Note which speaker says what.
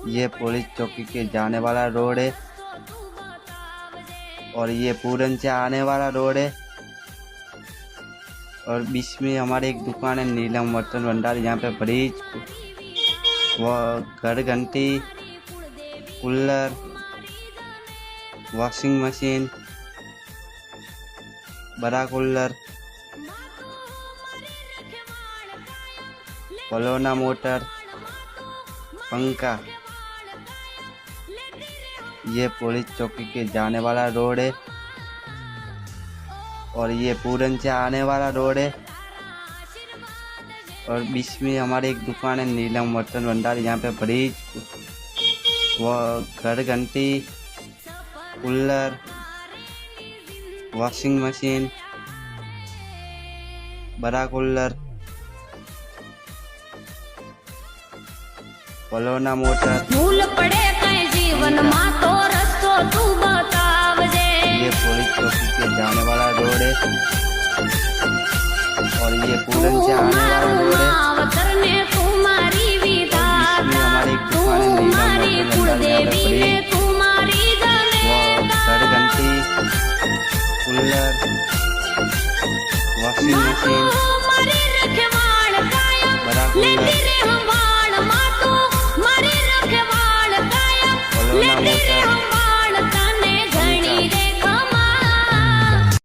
Speaker 1: ये पुलिस चौकी के जाने वाला रोड है और ये पूरन से आने वाला रोड है और बीच में हमारे एक दुकान है नीलम बर्तन भंडार। यहाँ पे फ्रिज व घर घंटी कूलर वॉशिंग मशीन बड़ा कूलर पलोना मोटर पंखा। ये पुलिस चौकी के जाने वाला रोड है और ये पूरन से आने वाला रोड है और बीच में हमारे एक दुकान है नीलम बर्तन भंडार। यहाँ पे फ्रिज व घर घंटी कूलर वॉशिंग मशीन बड़ा कूलर पलोना मोटर
Speaker 2: भूल पड़े कहीं जीवन मां तो रस्तो तू बतावजे।
Speaker 1: ये पुलिस चौकी के जाने वाला रोड है और ये पूरन से आने वाला रोड है।